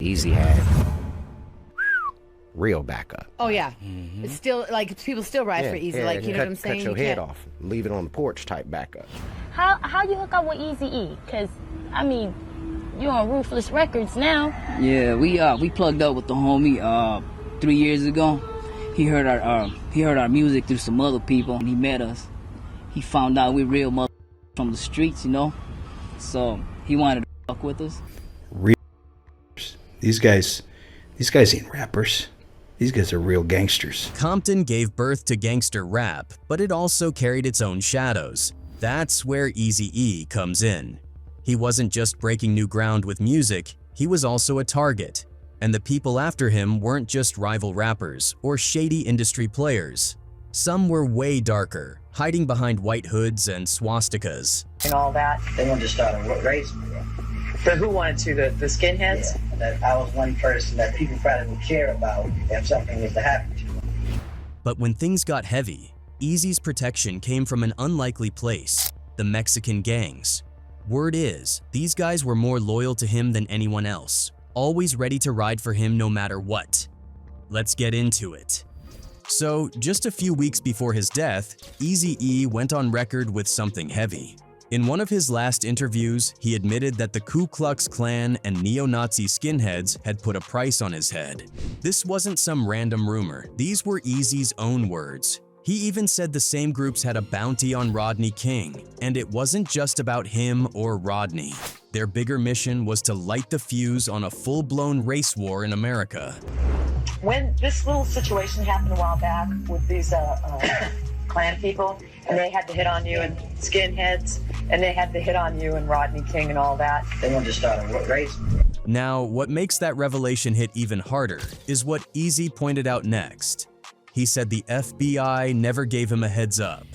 Eazy had real backup. Oh yeah, it's still like people still ride for Eazy, like you know what I'm saying. Cut your head off, leave it on the porch type backup. How you hook up with Eazy-E? Cause I mean, you're on Ruthless Records now. Yeah, we plugged up with the homie 3 years ago. He heard our music through some other people, and he met us. He found out we real mother from the streets, you know. So he wanted to fuck with us. Real. These guys ain't rappers. These guys are real gangsters. Compton gave birth to gangster rap, but it also carried its own shadows. That's where Eazy-E comes in. He wasn't just breaking new ground with music, he was also a target. And the people after him weren't just rival rappers or shady industry players. Some were way darker, hiding behind white hoods and swastikas. And all that. They wanted to start a race war. So who wanted to? The Skinheads? Yeah, that I was one person that people probably would care about if something was to happen to them. But when things got heavy, Eazy's protection came from an unlikely place, the Mexican gangs. Word is, these guys were more loyal to him than anyone else, always ready to ride for him no matter what. Let's get into it. So, just a few weeks before his death, Eazy-E went on record with something heavy. In one of his last interviews, he admitted that the Ku Klux Klan and neo-Nazi skinheads had put a price on his head. This wasn't some random rumor, these were Eazy's own words. He even said the same groups had a bounty on Rodney King, and it wasn't just about him or Rodney. Their bigger mission was to light the fuse on a full-blown race war in America. When this little situation happened a while back with these Klan people, and they had to hit on you and Skinheads, and they had to hit on you and Rodney King and all that. They wanted to start a race war. Now, what makes that revelation hit even harder is what Eazy pointed out next. He said the FBI never gave him a heads up.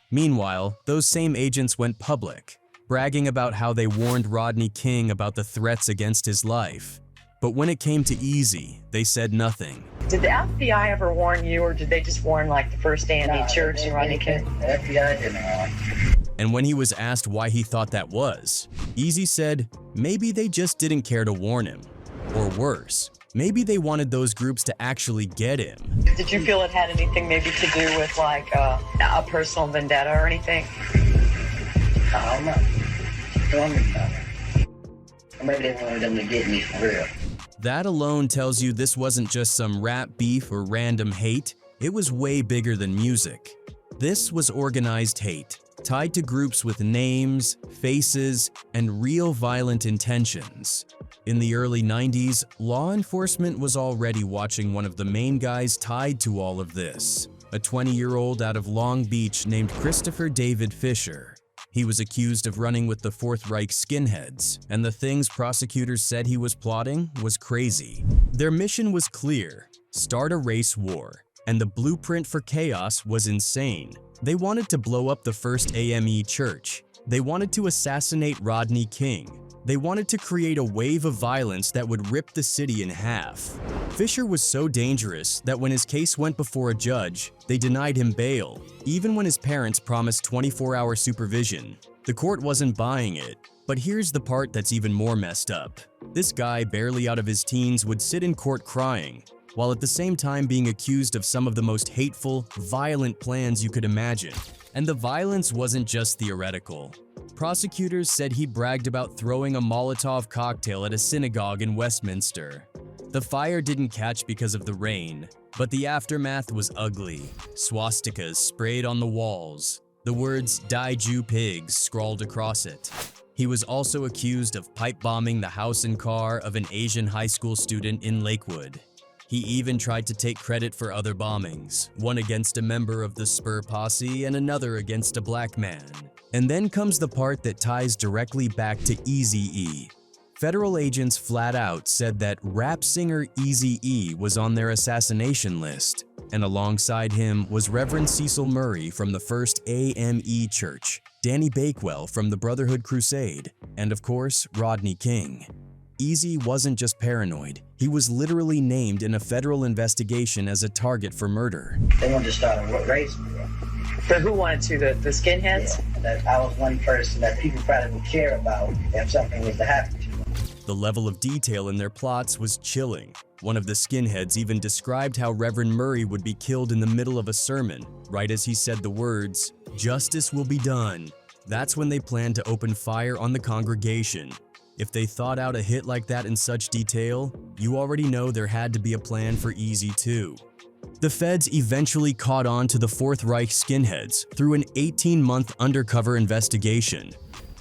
Meanwhile, those same agents went public, bragging about how they warned Rodney King about the threats against his life. But when it came to Eazy, they said nothing. Did the FBI ever warn you, or did they just warn like the First A&E Church and Rodney King? The FBI didn't. And when he was asked why he thought that was, Eazy said maybe they just didn't care to warn him. Or worse, maybe they wanted those groups to actually get him. Did you feel it had anything maybe to do with like a personal vendetta or anything? I don't know. Maybe they wanted them to get me for real. That alone tells you this wasn't just some rap beef or random hate, it was way bigger than music. This was organized hate, tied to groups with names, faces, and real violent intentions. In the early 90s, law enforcement was already watching one of the main guys tied to all of this, a 20-year-old out of Long Beach named Christopher David Fisher. He was accused of running with the Fourth Reich Skinheads, and the things prosecutors said he was plotting was crazy. Their mission was clear: start a race war, and the blueprint for chaos was insane. They wanted to blow up the First AME Church. They wanted to assassinate Rodney King. They wanted to create a wave of violence that would rip the city in half. Fisher was so dangerous that when his case went before a judge, they denied him bail, even when his parents promised 24-hour supervision. The court wasn't buying it. But here's the part that's even more messed up. This guy, barely out of his teens, would sit in court crying, while at the same time being accused of some of the most hateful, violent plans you could imagine. And the violence wasn't just theoretical. Prosecutors said he bragged about throwing a Molotov cocktail at a synagogue in Westminster. The fire didn't catch because of the rain, but the aftermath was ugly. Swastikas sprayed on the walls. The words "Die Jew Pigs" scrawled across it. He was also accused of pipe bombing the house and car of an Asian high school student in Lakewood. He even tried to take credit for other bombings, one against a member of the Spur Posse and another against a black man. And then comes the part that ties directly back to Eazy-E. Federal agents flat out said that rap singer Eazy-E was on their assassination list, and alongside him was Reverend Cecil Murray from the First AME Church, Danny Bakewell from the Brotherhood Crusade, and of course, Rodney King. Eazy wasn't just paranoid, he was literally named in a federal investigation as a target for murder. They wanted to start a race war. So who wanted to? The Skinheads? Yeah, that I was one person that people probably would care about if something was to happen to them. The level of detail in their plots was chilling. One of the skinheads even described how Reverend Murray would be killed in the middle of a sermon, right as he said the words, "Justice will be done." That's when they planned to open fire on the congregation. If they thought out a hit like that in such detail, you already know there had to be a plan for Eazy too. The feds eventually caught on to the Fourth Reich skinheads through an 18-month undercover investigation.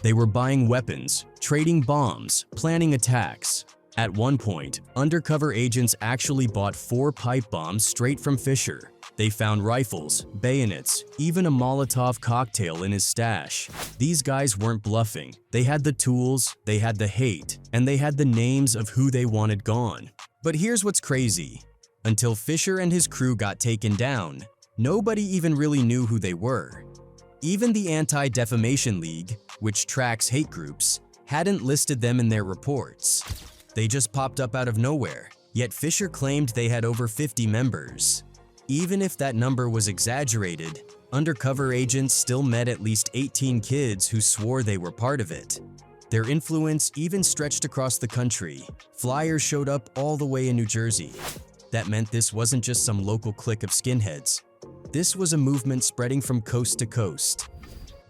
They were buying weapons, trading bombs, planning attacks. At one point, undercover agents actually bought 4 pipe bombs straight from Fisher. They found rifles, bayonets, even a Molotov cocktail in his stash. These guys weren't bluffing. They had the tools, they had the hate, and they had the names of who they wanted gone. But here's what's crazy. Until Fisher and his crew got taken down, nobody even really knew who they were. Even the Anti-Defamation League, which tracks hate groups, hadn't listed them in their reports. They just popped up out of nowhere, yet Fisher claimed they had over 50 members. Even if that number was exaggerated, undercover agents still met at least 18 kids who swore they were part of it. Their influence even stretched across the country. Flyers showed up all the way in New Jersey. That meant this wasn't just some local clique of skinheads. This was a movement spreading from coast to coast.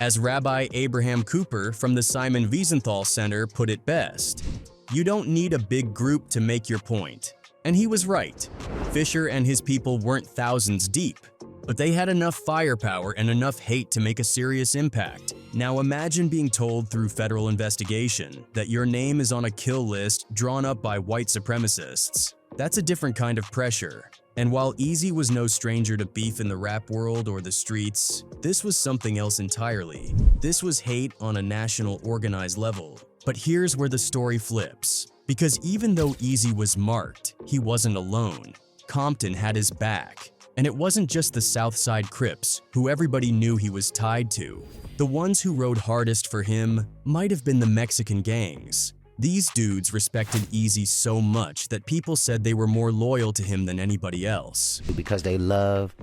As Rabbi Abraham Cooper from the Simon Wiesenthal Center put it best, "You don't need a big group to make your point." And he was right. Fisher and his people weren't thousands deep, but they had enough firepower and enough hate to make a serious impact. Now imagine being told through federal investigation that your name is on a kill list drawn up by white supremacists. That's a different kind of pressure. And while Eazy was no stranger to beef in the rap world or the streets, this was something else entirely. This was hate on a national organized level. But here's where the story flips. Because even though Eazy was marked, he wasn't alone. Compton had his back. And it wasn't just the Southside Crips, who everybody knew he was tied to. The ones who rode hardest for him might have been the Mexican gangs. These dudes respected Eazy so much that people said they were more loyal to him than anybody else. Because they love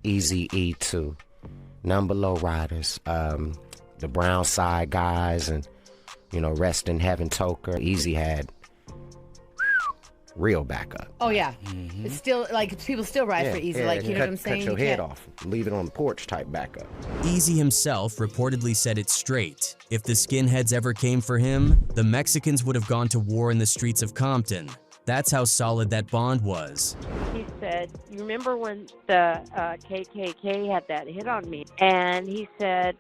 Eazy-E too. Number low riders, the brown side guys, and, rest in heaven Toker. Eazy had real backup. Oh yeah, it's still like people still ride for Eazy. Like, you know what I'm saying? Cut your head off, leave it on the porch type backup. Eazy himself reportedly said it straight. If the skinheads ever came for him, the Mexicans would have gone to war in the streets of Compton. That's how solid that bond was. He said, "You remember when the KKK had that hit on me?" And he said,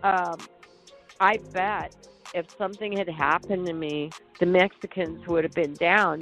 "I bet if something had happened to me, the Mexicans would have been down,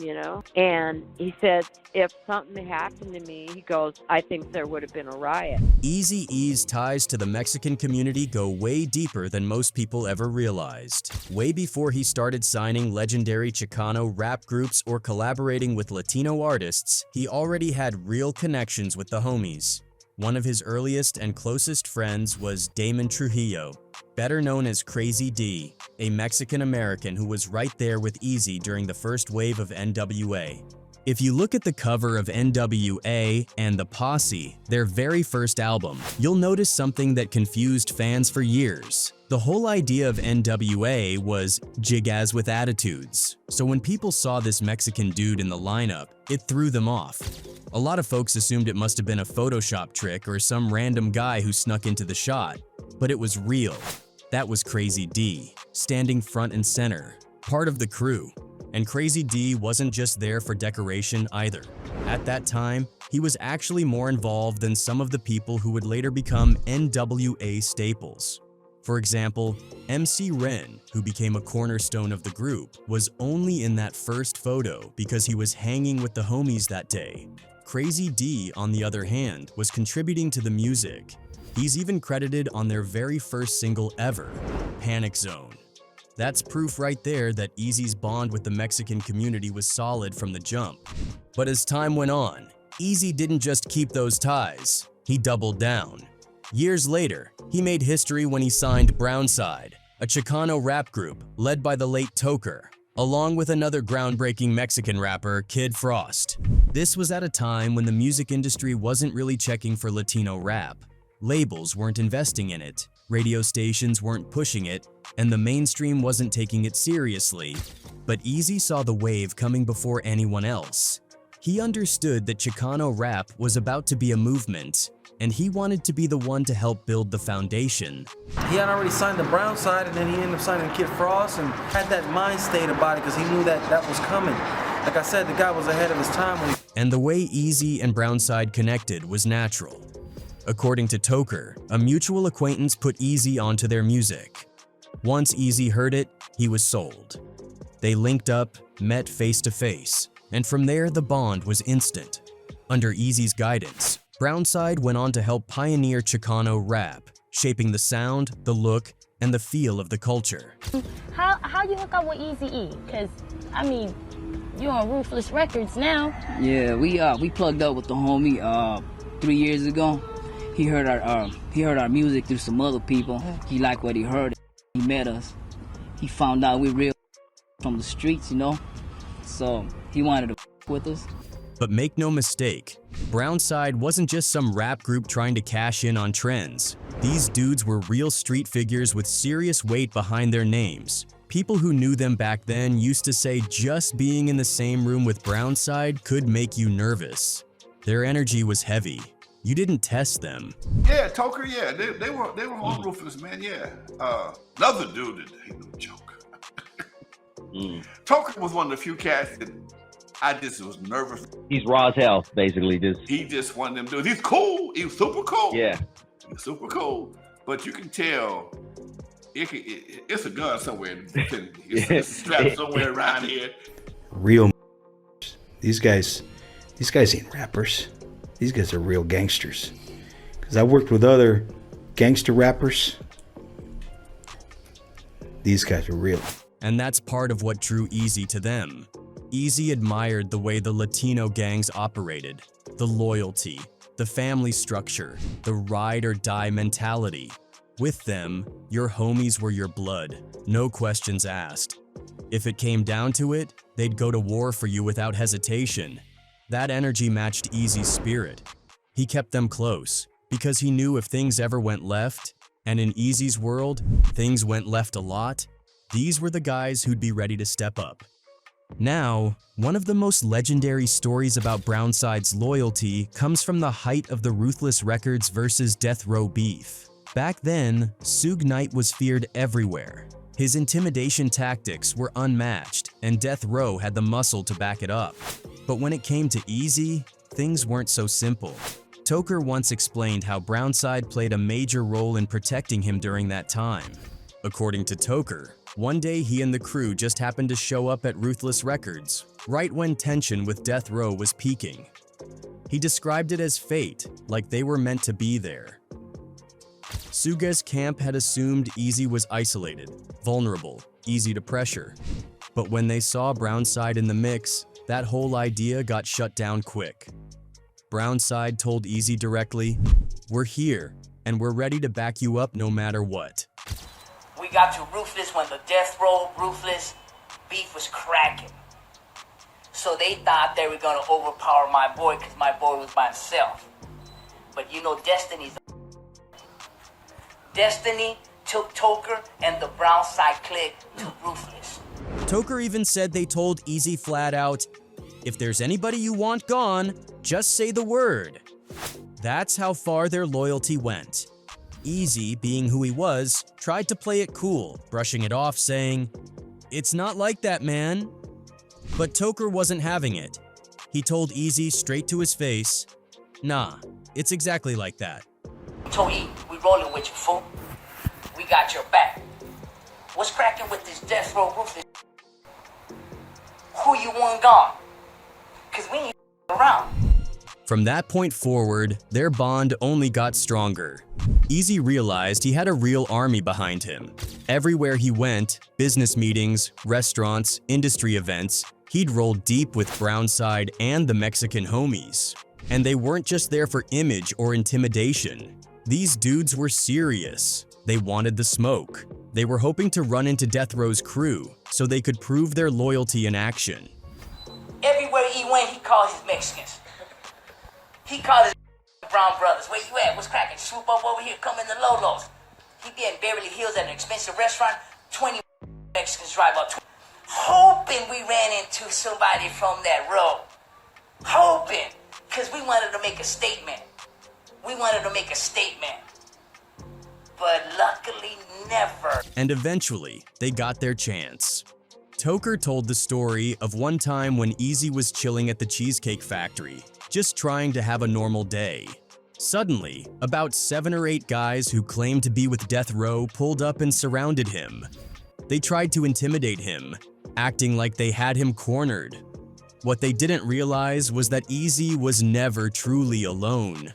And he said, if something had happened to me, he goes, I think there would have been a riot." Eazy-E's ties to the Mexican community go way deeper than most people ever realized. Way before he started signing legendary Chicano rap groups or collaborating with Latino artists, he already had real connections with the homies. One of his earliest and closest friends was Damon Trujillo, better known as Crazy D, a Mexican-American who was right there with Eazy during the first wave of NWA. If you look at the cover of NWA and The Posse, their very first album, you'll notice something that confused fans for years. The whole idea of NWA was jig-ass with attitudes. So when people saw this Mexican dude in the lineup, it threw them off. A lot of folks assumed it must have been a Photoshop trick or some random guy who snuck into the shot. But it was real. That was Crazy D, standing front and center, part of the crew. And Crazy D wasn't just there for decoration either. At that time, he was actually more involved than some of the people who would later become NWA staples. For example, MC Ren, who became a cornerstone of the group, was only in that first photo because he was hanging with the homies that day. Crazy D, on the other hand, was contributing to the music. He's even credited on their very first single ever, Panic Zone. That's proof right there that Eazy's bond with the Mexican community was solid from the jump. But as time went on, Eazy didn't just keep those ties, he doubled down. Years later, he made history when he signed Brownside, a Chicano rap group led by the late Toker, along with another groundbreaking Mexican rapper, Kid Frost. This was at a time when the music industry wasn't really checking for Latino rap. Labels weren't investing in it, radio stations weren't pushing it, and the mainstream wasn't taking it seriously. But Eazy saw the wave coming before anyone else. He understood that Chicano rap was about to be a movement, and he wanted to be the one to help build the foundation. He had already signed the Brown side, and then he ended up signing Kid Frost, and had that mind state about it because he knew that was coming. Like I said, the guy was ahead of his time. And the way Eazy and Brownside connected was natural. According to Toker, a mutual acquaintance put Eazy onto their music. Once Eazy heard it, he was sold. They linked up, met face to face, and from there the bond was instant. Under Eazy's guidance, Brownside went on to help pioneer Chicano rap, shaping the sound, the look, and the feel of the culture. How you hook up with Eazy-E? Because, I mean, you're on Ruthless Records now. Yeah, we plugged up with the homie 3 years ago. He heard our music through some other people. He liked what he heard. He met us. He found out we real from the streets, you know? So he wanted to with us. But make no mistake, Brownside wasn't just some rap group trying to cash in on trends. These dudes were real street figures with serious weight behind their names. People who knew them back then used to say just being in the same room with Brownside could make you nervous. Their energy was heavy. You didn't test them. Yeah, Toker, yeah, they were on Ruthless, man, yeah. Another dude that ain't no joke. Toker was one of the few cats that I just was nervous. He's raw as hell, basically. He just one of them dudes. He's cool. He was super cool. Yeah. He's super cool. But you can tell it's a gun somewhere. It's strapped somewhere around here. Real. These guys ain't rappers. These guys are real gangsters. Because I worked with other gangster rappers. These guys are real. And that's part of what drew Eazy to them. Eazy admired the way the Latino gangs operated, the loyalty, the family structure, the ride or die mentality. With them, your homies were your blood, no questions asked. If it came down to it, they'd go to war for you without hesitation. That energy matched Eazy's spirit. He kept them close, because he knew if things ever went left, and in Eazy's world, things went left a lot, these were the guys who'd be ready to step up. Now, one of the most legendary stories about Brownside's loyalty comes from the height of the Ruthless Records versus Death Row beef. Back then, Suge Knight was feared everywhere. His intimidation tactics were unmatched, and Death Row had the muscle to back it up. But when it came to Eazy, things weren't so simple. Toker once explained how Brownside played a major role in protecting him during that time. According to Toker, one day he and the crew just happened to show up at Ruthless Records, right when tension with Death Row was peaking. He described it as fate, like they were meant to be there. Suge's camp had assumed Eazy was isolated, vulnerable, easy to pressure. But when they saw Brownside in the mix, that whole idea got shut down quick. Brownside told Eazy directly, "We're here, and we're ready to back you up no matter what." We got to Ruthless when the Death Row Ruthless beef was cracking. So they thought they were gonna overpower my boy because my boy was by himself. But you know Destiny took Toker and the Brownside clique to Ruthless. Toker even said they told Eazy flat out, "If there's anybody you want gone, just say the word." That's how far their loyalty went. Eazy, being who he was, tried to play it cool, brushing it off, saying, "It's not like that, man." But Toker wasn't having it. He told Eazy straight to his face, "Nah, it's exactly like that." Told E, we rolling with you, fool. We got your back. What's cracking with this Death Row Ruthless? Who you want gone? Cause we ain't around. From that point forward, their bond only got stronger. Eazy realized he had a real army behind him. Everywhere he went, business meetings, restaurants, industry events, he'd roll deep with Brownside and the Mexican homies. And they weren't just there for image or intimidation. These dudes were serious. They wanted the smoke. They were hoping to run into Death Row's crew so they could prove their loyalty in action. Everywhere he went, he called his Mexicans. He called his Brown brothers. Where you at? What's cracking? Swoop up over here, come in the Lolos. He be in Beverly Hills at an expensive restaurant. 20 Mexicans drive up. Whole hoping we ran into somebody from that row. Hoping, because we wanted to make a statement. But luckily, never. And eventually, they got their chance. Toker told the story of one time when Eazy was chilling at the Cheesecake Factory, just trying to have a normal day. Suddenly, about 7 or 8 guys who claimed to be with Death Row pulled up and surrounded him. They tried to intimidate him, acting like they had him cornered. What they didn't realize was that Eazy was never truly alone.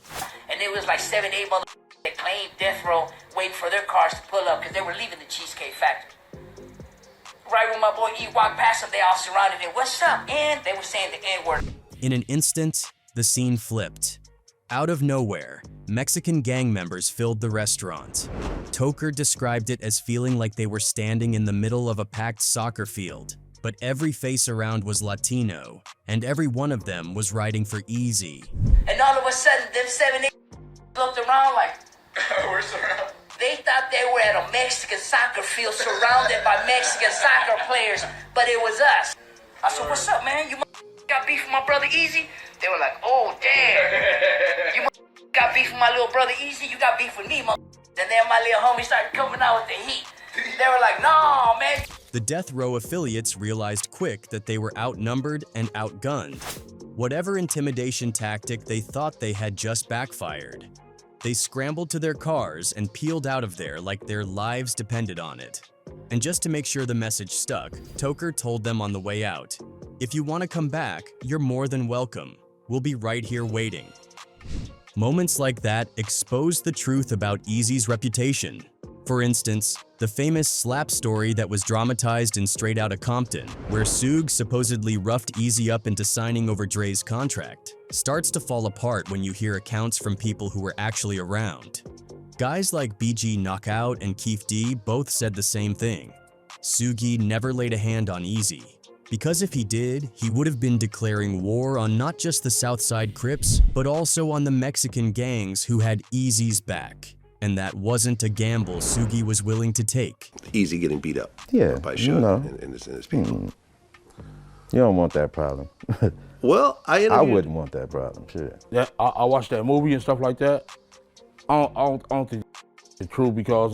And there was like 7, 8 motherfuckers that claimed Death Row waiting for their cars to pull up because they were leaving the Cheesecake Factory. Right when my boy E walked past them, they all surrounded him. What's up? And they were saying the N-word. In an instant, the scene flipped. Out of nowhere, Mexican gang members filled the restaurant. Toker described it as feeling like they were standing in the middle of a packed soccer field, but every face around was Latino, and every one of them was riding for Eazy. And all of a sudden, them 7, 8 looked around like, we're surrounded. They thought they were at a Mexican soccer field surrounded by Mexican soccer players, but it was us. I said, what's up, man? You got beef with my brother Eazy? They were like, oh, damn. You got beef with my little brother Eazy? You got beef with me, And then my little homie started coming out with the heat. They were like, no, man. The Death Row affiliates realized quick that they were outnumbered and outgunned. Whatever intimidation tactic they thought they had just backfired. They scrambled to their cars and peeled out of there like their lives depended on it. And just to make sure the message stuck, Toker told them on the way out, "If you want to come back, you're more than welcome. We'll be right here waiting." Moments like that exposed the truth about Eazy's reputation. For instance, the famous slap story that was dramatized in Straight Outta Compton, where Suge supposedly roughed Eazy up into signing over Dre's contract, starts to fall apart when you hear accounts from people who were actually around. Guys like BG Knockout and Keef D both said the same thing. Sugi never laid a hand on Eazy, because if he did, he would have been declaring war on not just the Southside Crips, but also on the Mexican gangs who had Eazy's back. And that wasn't a gamble Sugi was willing to take. Eazy getting beat up. Yeah, by you Suge know. and his people. You don't want that problem. Well, I wouldn't want that problem. Sure. Yeah, I watched that movie and stuff like that. I don't think it's true because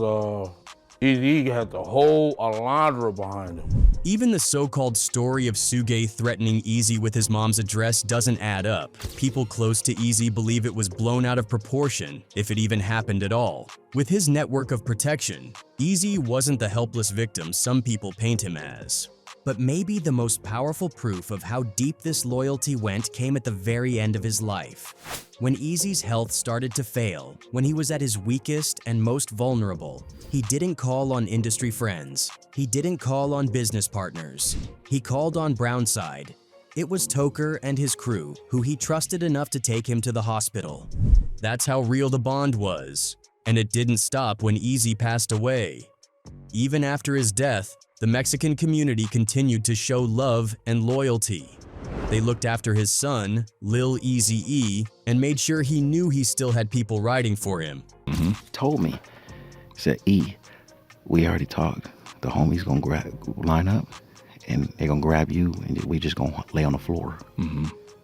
Eazy-E had the whole Alondra behind him. Even the so-called story of Suge threatening Eazy with his mom's address doesn't add up. People close to Eazy believe it was blown out of proportion, if it even happened at all. With his network of protection, Eazy wasn't the helpless victim some people paint him as. But maybe the most powerful proof of how deep this loyalty went came at the very end of his life. When Eazy's health started to fail, when he was at his weakest and most vulnerable, he didn't call on industry friends. He didn't call on business partners. He called on Brownside. It was Toker and his crew who he trusted enough to take him to the hospital. That's how real the bond was. And it didn't stop when Eazy passed away. Even after his death, the Mexican community continued to show love and loyalty. They looked after his son, Lil Eazy-E, and made sure he knew he still had people riding for him. Told me, said, E, we already talked. The homies gonna line up, and they gonna grab you, and we just gonna lay on the floor.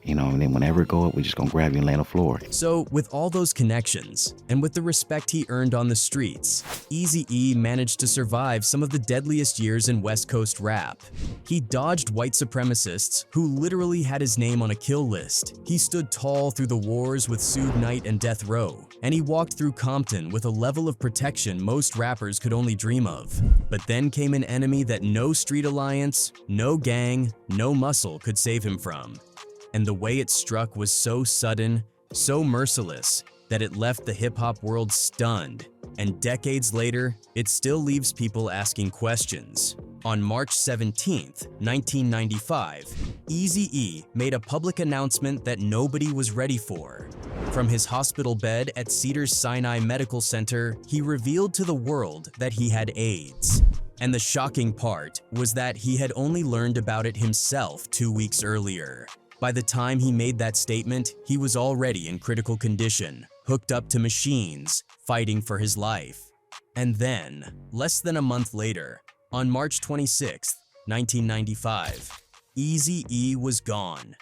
You know, and then whenever it go up, we just gonna grab you and lay on the floor. So, with all those connections, and with the respect he earned on the streets, Eazy-E managed to survive some of the deadliest years in West Coast rap. He dodged white supremacists who literally had his name on a kill list. He stood tall through the wars with Suge Knight and Death Row, and he walked through Compton with a level of protection most rappers could only dream of. But then came an enemy that no street alliance, no gang, no muscle could save him from. And the way it struck was so sudden, so merciless, that it left the hip-hop world stunned. And decades later, it still leaves people asking questions. On March 17th, 1995, Eazy-E made a public announcement that nobody was ready for. From his hospital bed at Cedars-Sinai Medical Center, he revealed to the world that he had AIDS. And the shocking part was that he had only learned about it himself 2 weeks earlier. By the time he made that statement, he was already in critical condition, hooked up to machines, fighting for his life. And then, less than a month later, on March 26th, 1995. Eazy-E was gone.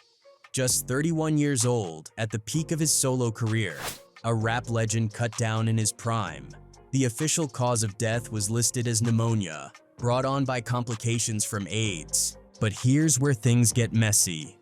Just 31 years old, at the peak of his solo career, a rap legend cut down in his prime. The official cause of death was listed as pneumonia, brought on by complications from AIDS. But here's where things get messy.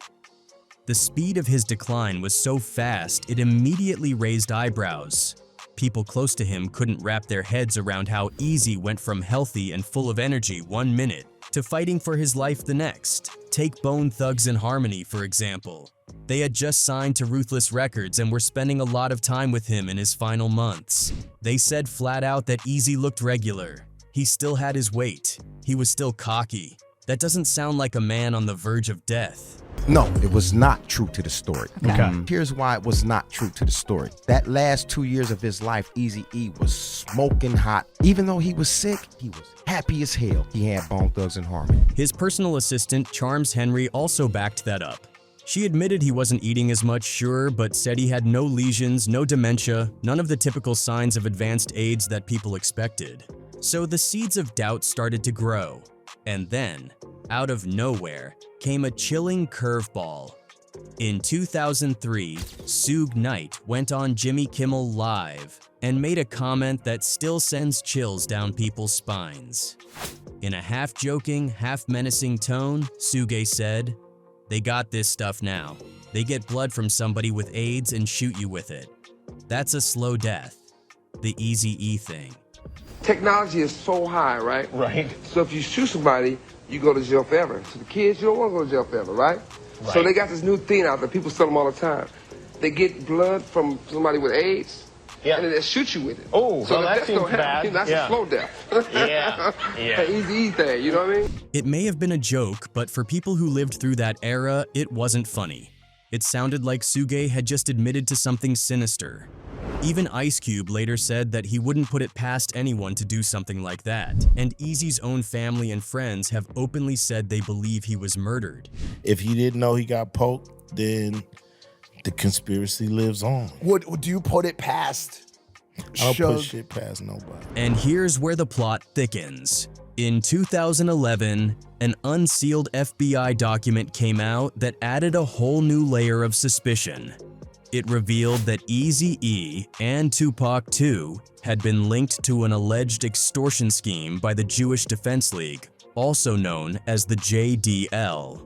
The speed of his decline was so fast, it immediately raised eyebrows. People close to him couldn't wrap their heads around how Eazy went from healthy and full of energy one minute to fighting for his life the next. Take Bone Thugs and Harmony, for example. They had just signed to Ruthless Records and were spending a lot of time with him in his final months. They said flat out that Eazy looked regular. He still had his weight. He was still cocky. That doesn't sound like a man on the verge of death. No, it was not true to the story. Okay. Here's why it was not true to the story. That last 2 years of his life, Eazy-E was smoking hot. Even though he was sick, he was happy as hell. He had Bone Thugs and Harmony. His personal assistant, Charms Henry, also backed that up. She admitted he wasn't eating as much, sure, but said he had no lesions, no dementia, none of the typical signs of advanced AIDS that people expected. So the seeds of doubt started to grow. And then, out of nowhere, came a chilling curveball. In 2003, Suge Knight went on Jimmy Kimmel Live and made a comment that still sends chills down people's spines. In a half-joking, half-menacing tone, Suge said, "They got this stuff now. They get blood from somebody with AIDS and shoot you with it. That's a slow death. The Eazy-E thing." Technology is so high, right? Right. So if you shoot somebody, you go to jail forever. So the kids, you don't want to go to jail forever, right? So they got this new thing out there. People sell them all the time. They get blood from somebody with AIDS, and then they shoot you with it. Oh, so well, that death seems don't happen. bad. That's a slow death. Yeah. An Eazy-E thing, you know what I mean? It may have been a joke, but for people who lived through that era, it wasn't funny. It sounded like Suge had just admitted to something sinister. Even Ice Cube later said that he wouldn't put it past anyone to do something like that, and Eazy's own family and friends have openly said they believe he was murdered. If you didn't know he got poked, then the conspiracy lives on. Would you put it past? I don't Suge? put shit past nobody. And here's where the plot thickens. In 2011, an unsealed FBI document came out that added a whole new layer of suspicion. It revealed that Eazy-E and Tupac too had been linked to an alleged extortion scheme by the Jewish Defense League, also known as the JDL.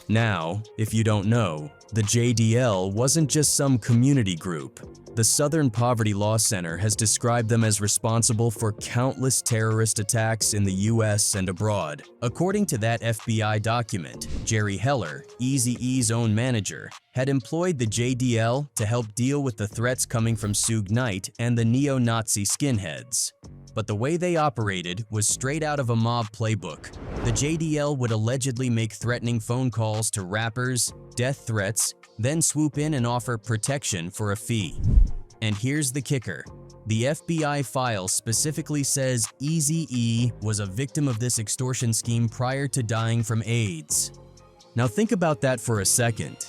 Now, if you don't know, the JDL wasn't just some community group. The Southern Poverty Law Center has described them as responsible for countless terrorist attacks in the US and abroad. According to that FBI document, Jerry Heller, Eazy-E's own manager, had employed the JDL to help deal with the threats coming from Suge Knight and the neo-Nazi Skinheads. But the way they operated was straight out of a mob playbook. The JDL would allegedly make threatening phone calls to rappers, death threats, then swoop in and offer protection for a fee. And here's the kicker. The FBI file specifically says Eazy-E was a victim of this extortion scheme prior to dying from AIDS. Now think about that for a second.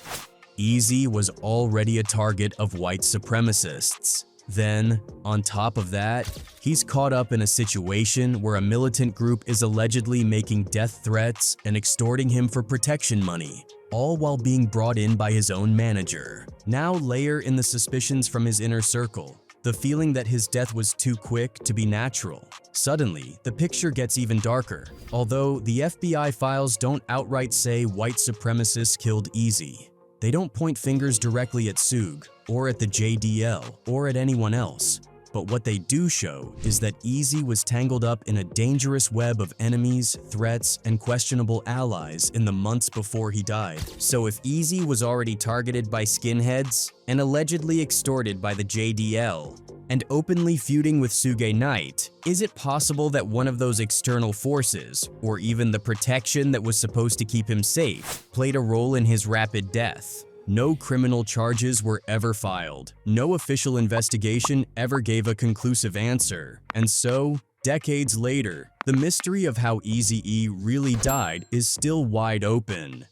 Eazy was already a target of white supremacists. Then, on top of that, he's caught up in a situation where a militant group is allegedly making death threats and extorting him for protection money, all while being brought in by his own manager. Now layer in the suspicions from his inner circle, the feeling that his death was too quick to be natural. Suddenly, the picture gets even darker. Although the FBI files don't outright say white supremacists killed Eazy, they don't point fingers directly at Suge, or at the JDL, or at anyone else. But what they do show is that Eazy was tangled up in a dangerous web of enemies, threats, and questionable allies in the months before he died. So if Eazy was already targeted by skinheads, and allegedly extorted by the JDL, and openly feuding with Suge Knight, is it possible that one of those external forces, or even the protection that was supposed to keep him safe, played a role in his rapid death? No criminal charges were ever filed. No official investigation ever gave a conclusive answer. And so, decades later, the mystery of how Eazy-E really died is still wide open.